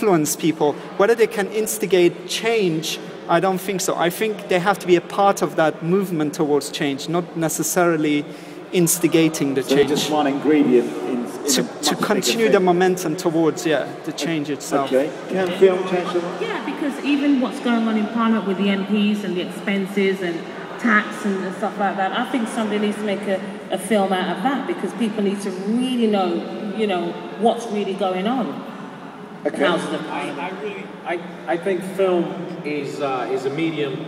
influence people. Whether they can instigate change, I don't think so. I think they have to be a part of that movement towards change, not necessarily instigating the change. Just one ingredient to continue the momentum towards the change itself. Okay. Can film change? Yeah, because even what's going on in Parliament with the MPs and the expenses and tax and stuff like that, I think somebody needs to make a film out of that, because people need to really know, you know, what's really going on. Okay. I think film is a medium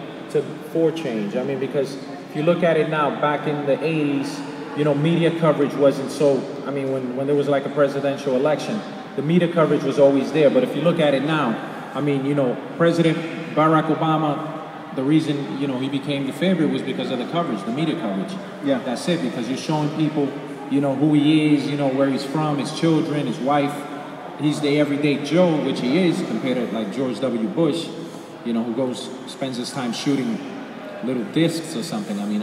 for change. I mean, because if you look at it now, back in the 80s, you know, media coverage wasn't so, I mean, when there was like a presidential election, the media coverage was always there. But if you look at it now, I mean, you know, President Barack Obama, the reason, you know, he became the favorite was because of the coverage, the media coverage. Yeah. That's it, because you're showing people, you know, who he is, you know, where he's from, his children, his wife. He's the everyday Joe, which he is, compared to like George W. Bush, you know, who spends his time shooting little discs or something. I mean,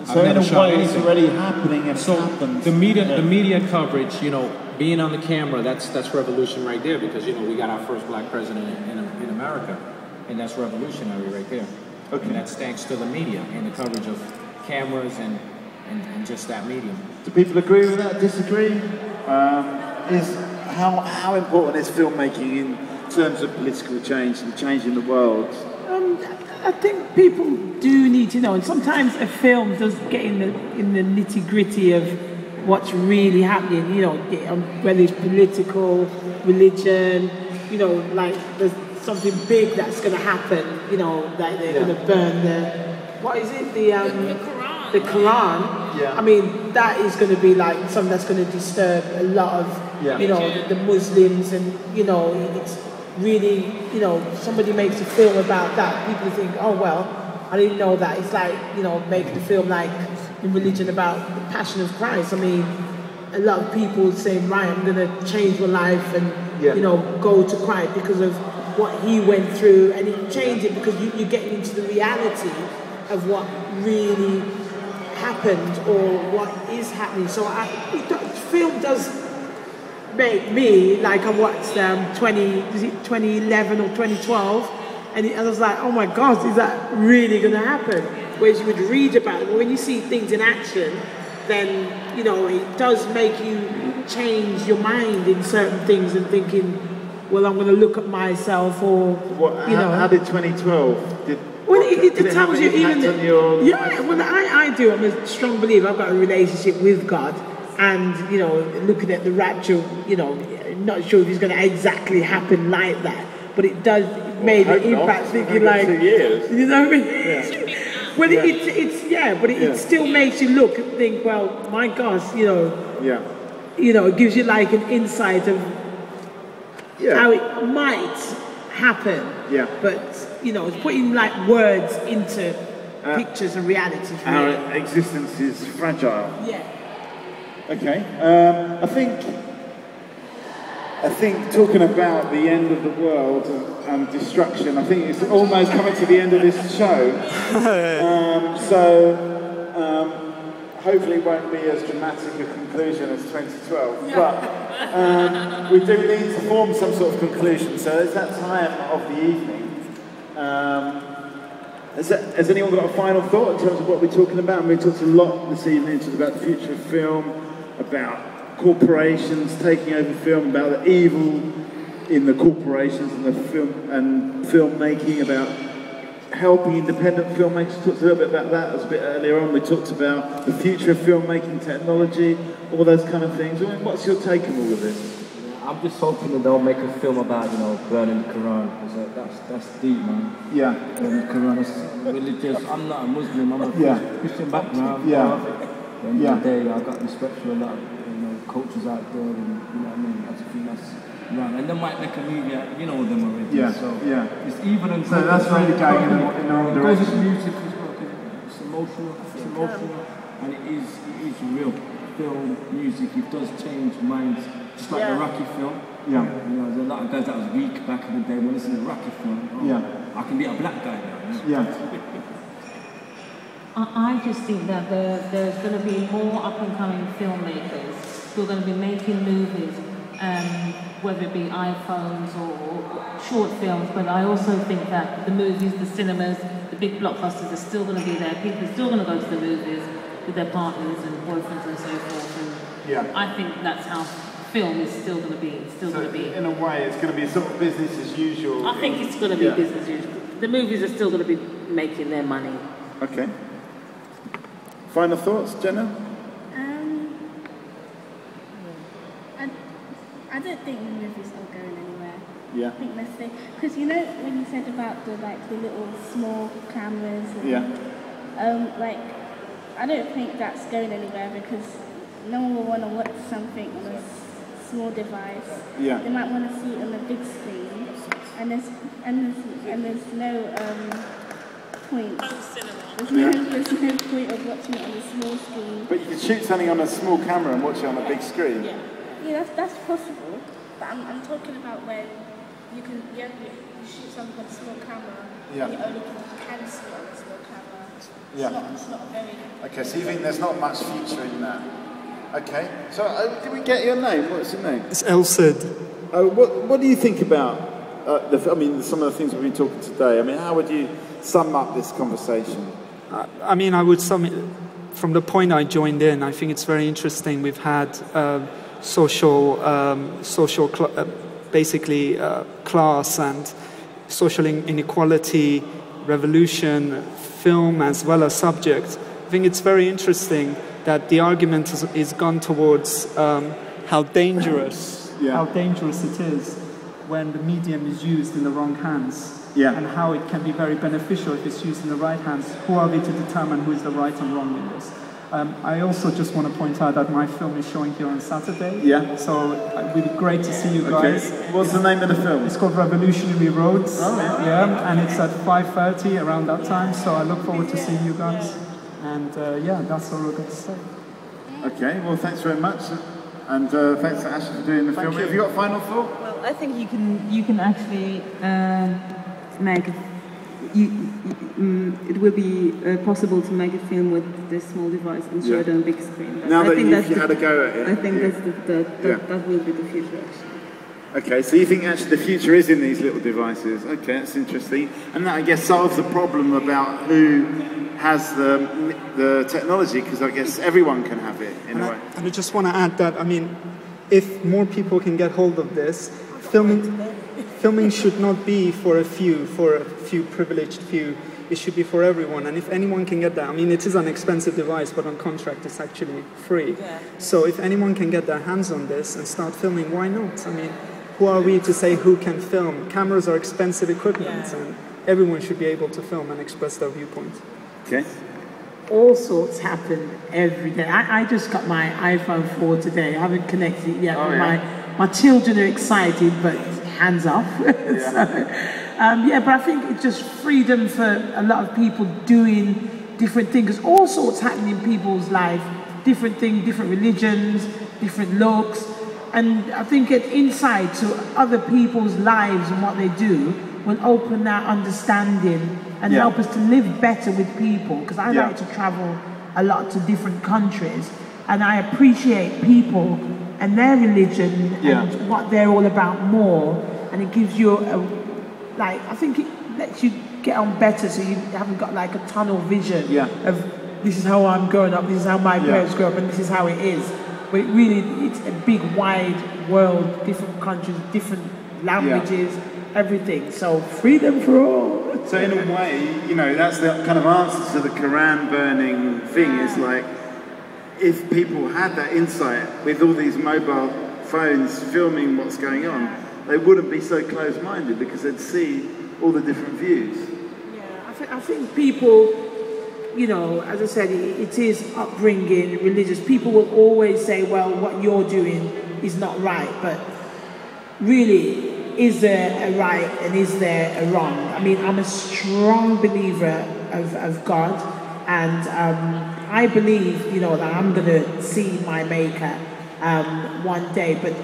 so in a way, it's already happening and happened. The media coverage, you know, being on the camera, that's revolution right there, because, you know, we got our first black president in America, and that's revolutionary right there. Okay. And that's thanks to the media and the coverage of cameras and just that medium. Do people agree with that? Disagree? How important is filmmaking in terms of political change and change in the world? I think people do need to know, and sometimes a film does get in the nitty-gritty of what's really happening, you know, whether it's political, religion, you know, like there's something big that's going to happen, you know, like they're going to burn the Quran. Yeah. I mean, that is going to be like something that's going to disturb a lot of, you know, the Muslims, and, you know, it's really, you know, somebody makes a film about that, people think, oh, well, I didn't know that. It's like, you know, making a film like in religion about the Passion of Christ. I mean, a lot of people saying, right, I'm going to change my life and, you know, go to Christ because of what he went through, and it changed it because you're getting into the reality of what really happened or what is happening. So film does make me, like, I watched 2011 or 2012, and I was like, oh my gosh, is that really going to happen? Whereas you would read about it, but when you see things in action, then, you know, it does make you change your mind in certain things and thinking, well, I'm going to look at myself, or, you know. How did 2012? Well, it tells you even that, well, I do. I'm a strong believer. I've got a relationship with God, and, you know, looking at the rapture, you know, not sure if it's going to exactly happen like that, but it does make an impact. Thinking like, 2 years. You know what I mean? Yeah. Well, it still makes you look and think, well, my gosh, you know, you know, it gives you like an insight of how it might happen. Yeah. But, you know, it's putting like words into pictures and reality. Our existence is fragile. Yeah. Okay. I think talking about the end of the world and destruction, I think it's almost coming to the end of this show. Hopefully it won't be as dramatic a conclusion as 2012. But we do need to form some sort of conclusion. So it's that time of the evening. Has anyone got a final thought in terms of what we're talking about? And we talked a lot this evening about the future of film, about corporations taking over film, about the evil in the corporations and the film and filmmaking, about helping independent filmmakers. We talked a little bit about that a bit earlier on. We talked about the future of filmmaking technology, all those kind of things. I mean, what's your take on all of this? I'm just hoping that they'll make a film about, you know, burning the Quran. That's deep, man. Yeah. Burning the Quran is religious. I'm not a Muslim. I'm a Christian background. Yeah. At the end of the day, I've got respect for a lot of, you know, cultures out there, and, you know what I mean. I just think that's right. And they might make a movie out, you know, them already. Yeah. So it's even and so that's really going in the wrong direction. It goes with music as well. It's emotional, and it is real. Film, music, it does change minds. Just like the Rocky film. Yeah. You know, there's a lot of guys that was weak back in the day when listening to the Rocky film. I can be a black guy now. Yeah. I just think that there's going to be more up-and-coming filmmakers who are going to be making movies, whether it be iPhones or short films, but I also think that the movies, the cinemas, the big blockbusters are still going to be there. People are still going to go to the movies with their partners and boyfriends and so forth. And Yeah. I think that's how film is still going to be. It's still going to be. In a way, it's going to be sort of business as usual. I think it's going to be business as usual. The movies are still going to be making their money. Okay. Final thoughts, Jenna? I don't think the movies are going anywhere. Yeah. I think that's it. Because you know when you said about the little small cameras and like I don't think that's going anywhere because no one will want to watch something on a small device. Yeah. They might want to see it on a big screen, and there's no point. There's no point of watching it on a small screen. But you can shoot something on a small camera and watch it on a big screen. Yeah, that's possible. But I'm talking about when you shoot something on a small camera. Yeah. And you only can see it on a small camera. Yeah. It's not very. Okay, so you think there's not much future in that? Okay. So did we get your name? What's your name? It's Elsid. What do you think about? Some of the things we've been talking today. I mean, how would you sum up this conversation? I would sum it from the point I joined in. I think it's very interesting. We've had class and social inequality, revolution, film as well as subject. I think it's very interesting that the argument is gone towards how dangerous it is when the medium is used in the wrong hands. Yeah. And how it can be very beneficial if it's used in the right hands. Who are we to determine who is the right and wrong in this? I also just want to point out that my film is showing here on Saturday. Yeah. So it would be great to see you guys. Okay. What's the name of the film? It's called Revolutionary Roads. Oh, yeah. Yeah, and it's at 5:30 around that time. So I look forward to seeing you guys. And that's all I've got to say. Okay. Well, thanks very much, and thanks to Ashley for doing the film. Have you got a final thought? Well, I think you can actually make. It will be possible to make a film with this small device and show it on a big screen. Now that you've had a go at it. I think that will be the future, actually. Okay, so you think actually the future is in these little devices. Okay, that's interesting. And that, I guess, solves the problem about who has the technology, because I guess everyone can have it in a way. And I just want to add that, if more people can get hold of this, filming should not be for a few privileged few. It should be for everyone. And if anyone can get that, it is an expensive device, but on contract it's actually free. Yeah. So if anyone can get their hands on this and start filming, why not? Who are we to say who can film? Cameras are expensive equipment, and everyone should be able to film and express their viewpoint. Okay. All sorts happen every day. I just got my iPhone 4 today. I haven't connected it yet. My children are excited, but hands off. But I think it's just freedom for a lot of people doing different things. There's all sorts happening in people's life. Different things, different religions, different looks. And I think an insight to other people's lives and what they do will open that understanding and help us to live better with people. Because I like to travel a lot to different countries, and I appreciate people and their religion and what they're all about more. And it gives you I think it lets you get on better, so you haven't got like a tunnel vision of this is how I'm growing up, this is how my parents grew up, and this is how it is. But it's a big, wide world, different countries, different languages, everything. So freedom for all. So in a way, that's the kind of answer to the Quran burning thing. Is like, if people had that insight with all these mobile phones filming what's going on, they wouldn't be so close-minded because they'd see all the different views. Yeah, I think people, as I said, it is upbringing, religious. People will always say, well, what you're doing is not right. But really, is there a right and is there a wrong? I'm a strong believer of God. And I believe, that I'm going to see my Maker one day. But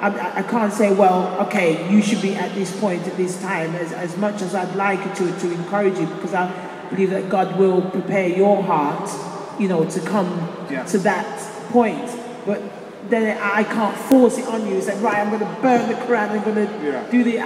I can't say, well, okay, you should be at this point at this time, as much as I'd like to encourage you, because I believe that God will prepare your heart, to come to that point. But then I can't force it on you. Say, right, I'm going to burn the Quran, I'm going to do the...